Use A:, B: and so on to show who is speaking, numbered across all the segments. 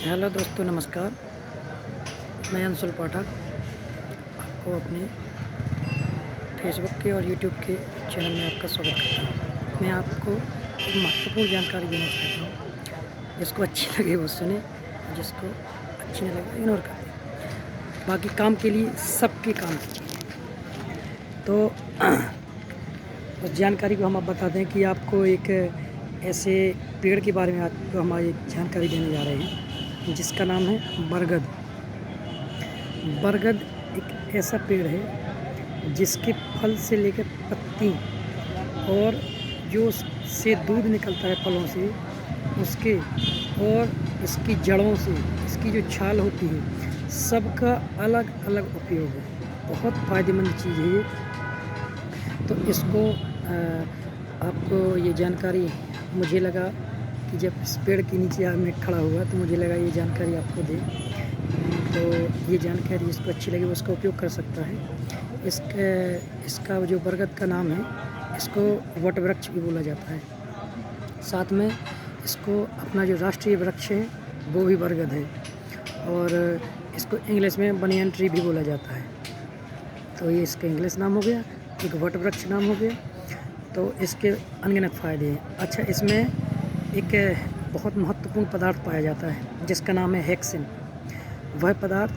A: Hello दोस्तों, नमस्कार। मैं अंशुल पाठक आपको अपने फेसबुक के और यूट्यूब के चैनल में आपका स्वागत करता हूँ। मैं आपको एक महत्वपूर्ण जानकारी देना चाहता हूँ। जिसको अच्छी लगे वो सुने, जिसको अच्छी नहीं लगे इग्नोर कर दें। बाकी काम के लिए, सबके काम के लिए। तो उस जानकारी को हम अब बता दें कि आपको एक ऐसे पेड़ के बारे में आपको हम एक जानकारी देने जा रहे हैं जिसका नाम है बरगद। बरगद एक ऐसा पेड़ है जिसके फल से लेकर पत्ती और जो से दूध निकलता है फलों से उसके, और इसकी जड़ों से इसकी जो छाल होती है, सबका अलग अलग उपयोग है। बहुत फ़ायदेमंद चीज़ है ये। तो इसको आपको ये जानकारी, मुझे लगा कि जब इस पेड़ के नीचे मैं खड़ा हुआ तो मुझे लगा ये जानकारी आपको दे। तो ये जानकारी जिसको अच्छी लगी वो उसका उपयोग कर सकता है। इसका जो बरगद का नाम है, इसको वट वृक्ष भी बोला जाता है। साथ में इसको अपना जो राष्ट्रीय वृक्ष है वो भी बरगद है, और इसको इंग्लिश में बनियन ट्री भी बोला जाता है। तो ये इसका इंग्लिश नाम हो गया, एक वट वृक्ष नाम हो गया। तो इसके अनगिनत फ़ायदे हैं। अच्छा, इसमें एक बहुत महत्वपूर्ण पदार्थ पाया जाता है जिसका नाम है हेक्सिन। वह पदार्थ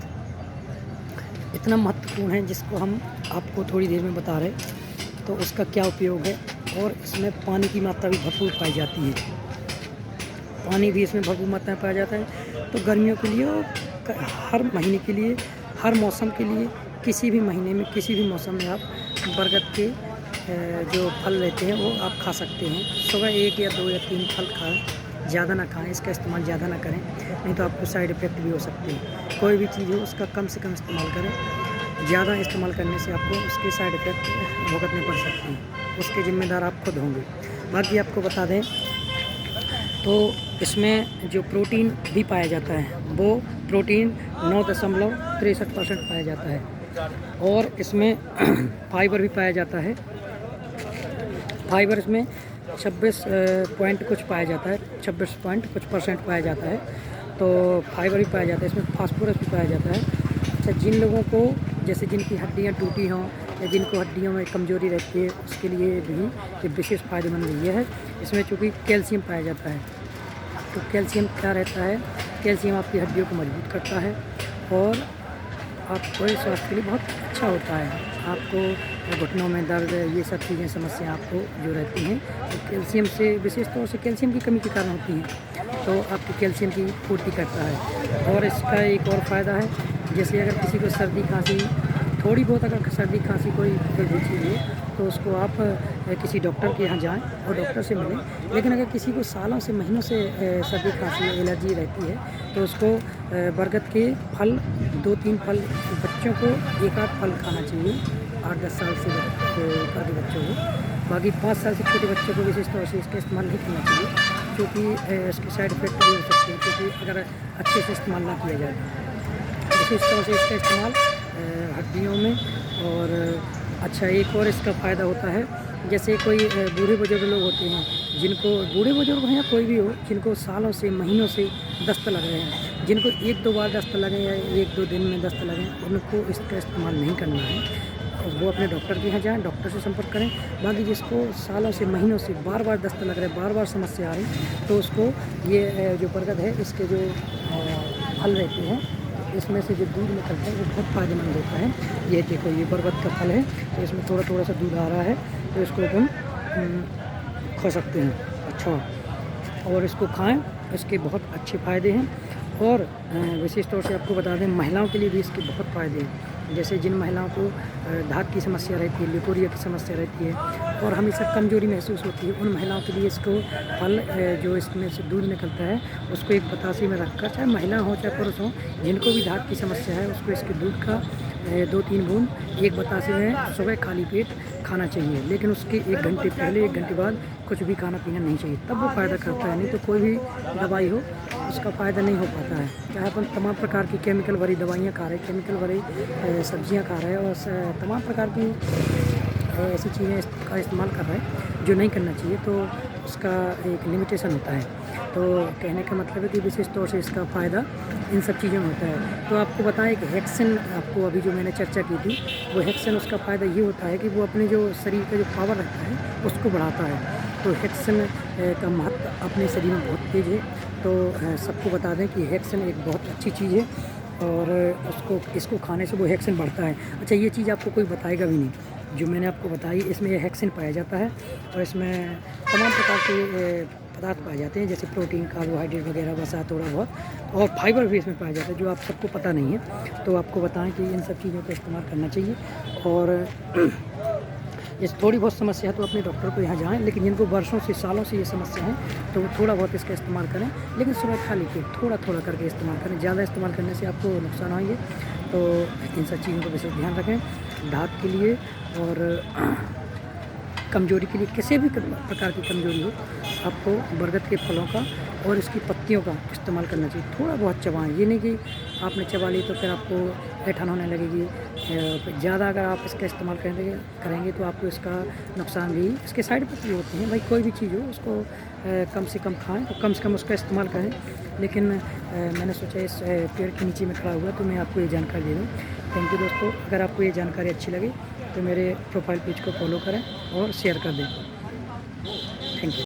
A: इतना महत्वपूर्ण है जिसको हम आपको थोड़ी देर में बता रहे। तो उसका क्या उपयोग है, और इसमें पानी की मात्रा भी भरपूर पाई जाती है। पानी भी इसमें भरपूर मात्रा में पाया जाता है। तो गर्मियों के लिए और हर महीने के लिए, हर मौसम के लिए, किसी भी महीने में, किसी भी मौसम में आप बरगद के जो फल रहते हैं वो आप खा सकते हैं। सुबह 1 या 2 या 3 फल खाएं, ज़्यादा ना खाएं। इसका इस्तेमाल ज़्यादा ना करें, नहीं तो आपको साइड इफ़ेक्ट भी हो सकते हैं। कोई भी चीज़ हो उसका कम से कम इस्तेमाल करें। ज़्यादा इस्तेमाल करने से आपको उसके साइड इफ़ेक्ट भुगतने पड़ सकते हैं। उसके ज़िम्मेदार आप खुद होंगे। बाकी आपको बता दें तो इसमें जो प्रोटीन भी पाया जाता है वो प्रोटीन 9.63% पाया जाता है, और इसमें फाइबर भी पाया जाता है। फाइबर इसमें 26 पॉइंट कुछ पाया जाता है, 26 पॉइंट कुछ % पाया जाता है। तो फाइबर भी पाया जाता है, इसमें फास्फोरस भी पाया जाता है। अच्छा, जिन लोगों को जैसे जिनकी हड्डियां टूटी हों या जिनको हड्डियों में कमजोरी रहती है, उसके लिए भी ये विशेष फ़ायदेमंद ये है। इसमें चूँकि कैल्शियम पाया जाता है। तो कैल्शियम क्या रहता है, कैल्शियम आपकी हड्डियों को मजबूत करता है और आपको स्वास्थ्य के लिए बहुत अच्छा होता है। आपको घुटनों में दर्द, ये सब चीज़ें, समस्या आपको जो रहती हैं, तो कैल्शियम से, विशेष तौर से कैल्शियम की कमी के कारण होती हैं। तो आपकी कैल्शियम की पूर्ति करता है। और इसका एक और फ़ायदा है, जैसे अगर किसी को सर्दी खांसी, थोड़ी बहुत अगर सर्दी खांसी कोई भी चीज़ है तो उसको आप किसी डॉक्टर के यहाँ जाएं और डॉक्टर से मिलें। लेकिन अगर किसी को सालों से, महीनों से सर्दी खांसी एलर्जी रहती है तो उसको बरगद के फल, 2-3 फल, बच्चों को 1-8 फल खाना चाहिए, 8-10 साल से आगे बच्चों को। बाकी 5 साल से छोटे बच्चों को विशेष तौर से इसका इस्तेमाल नहीं करना चाहिए, क्योंकि इसके साइड इफ़ेक्ट भी हो सकते हैं, क्योंकि अगर अच्छे से इस्तेमाल ना किया जाए। विशेष तौर से इसका इस्तेमाल हड्डियों में, और अच्छा एक और इसका फ़ायदा होता है, जैसे कोई बूढ़े बुजुर्ग लोग होते हैं, जिनको, बूढ़े बुजुर्ग हैं या कोई भी हो, जिनको सालों से, महीनों से दस्त लग रहे हैं, जिनको 1-2 बार दस्त लगे या 1-2 दिन में दस्त लगे, उनको इसका इस्तेमाल नहीं करना है। और वो अपने डॉक्टर के यहाँ जाएँ, डॉक्टर से संपर्क करें। बाकी जिसको सालों से, महीनों से बार बार दस्त लग रहे, बार बार समस्या आ रही, तो उसको ये जो बरगद है, इसके जो फल रहते हैं, इसमें से जो दूध निकलता है वो बहुत फ़ायदेमंद होता है। ये देखो, ये बरगद का फल है, तो इसमें थोड़ा थोड़ा सा दूध आ रहा है, तो इसको अपन खा सकते हैं। अच्छा, और इसको खाएं, इसके बहुत अच्छे फ़ायदे हैं। और विशेष तौर से आपको बता दें, महिलाओं के लिए भी इसके बहुत फ़ायदे हैं। जैसे जिन महिलाओं को धात की समस्या रहती है, लिकोरिया की समस्या रहती है, और हमेशा कमजोरी महसूस होती है, उन महिलाओं के लिए इसको फल, जो इसमें से दूध निकलता है, उसको एक बतासे में रखकर, चाहे महिला हो चाहे पुरुष हो, जिनको भी धात की समस्या है, उसको इसके दूध का 2-3 बूंद एक बतासे में सुबह खाली पेट खाना चाहिए। लेकिन उसके 1 घंटे पहले, 1 घंटे बाद कुछ भी खाना पीना नहीं चाहिए, तब वो फ़ायदा करता है। नहीं तो कोई भी दवाई हो उसका फ़ायदा नहीं हो पाता है। चाहे अपन तमाम प्रकार की केमिकल भरी दवाइयाँ खा रहे हैं, केमिकल भरी सब्जियाँ खा रहे हैं, और तमाम प्रकार की ऐसी चीज़ें का इस्तेमाल कर रहे हैं जो नहीं करना चाहिए, तो उसका एक लिमिटेशन होता है। तो कहने का मतलब है कि विशेष तौर से इसका फ़ायदा इन सब चीज़ों में होता है। तो आपको बताएं कि हेक्सेन, आपको अभी जो मैंने चर्चा की थी, वो हेक्सेन उसका फ़ायदा ये होता है कि वो अपने जो शरीर का जो पावर रहता है उसको बढ़ाता है। तो हेक्सेन का महत्व अपने शरीर में बहुत तेज़ है। तो सबको बता दें कि हेक्सेन एक बहुत अच्छी चीज़ है और इसको खाने से वो हेक्सेन बढ़ता है। अच्छा, ये चीज़ आपको कोई बताएगा भी नहीं जो मैंने आपको बताई। इसमें ये हेक्सेन पाया जाता है और इसमें तमाम प्रकार के पदार्थ पाए जाते हैं, जैसे प्रोटीन, कार्बोहाइड्रेट वगैरह, वसा थोड़ा बहुत, और फाइबर भी इसमें पाया जाता है जो आप सबको पता नहीं है। तो आपको बताएं कि इन सब चीज़ों का इस्तेमाल करना चाहिए। और जैसे थोड़ी बहुत समस्या है तो अपने डॉक्टर को यहाँ जाएँ, लेकिन जिनको वर्षों से, सालों से ये समस्या है तो वो थोड़ा बहुत इसका इस्तेमाल करें, लेकिन सुबह खाली पेट थोड़ा थोड़ा करके इस्तेमाल करें। ज़्यादा इस्तेमाल करने से आपको नुकसान होंगे। तो इन सब चीज़ों का विशेष ध्यान रखें। दाँत के लिए और कमजोरी के लिए, किसी भी प्रकार की कमजोरी हो, आपको बरगद के फलों का और इसकी पत्तियों का इस्तेमाल करना चाहिए। थोड़ा बहुत चबाएं, ये नहीं कि आपने चबा ली तो फिर आपको ऐंठन होने लगेगी। ज़्यादा अगर आप इसका इस्तेमाल करेंगे तो आपको इसका नुकसान भी, इसके साइड इफेक्ट भी होते हैं। भाई कोई भी चीज़ हो उसको कम से कम खाएं और कम से कम उसका इस्तेमाल करें। लेकिन मैंने सोचा इस पेड़ के नीचे में खड़ा हुआ तो मैं आपको ये जानकारी दे दूँ। थैंक यू दोस्तों। अगर आपको ये जानकारी अच्छी लगी तो मेरे प्रोफाइल पेज को फॉलो करें और शेयर कर दें। Thank you.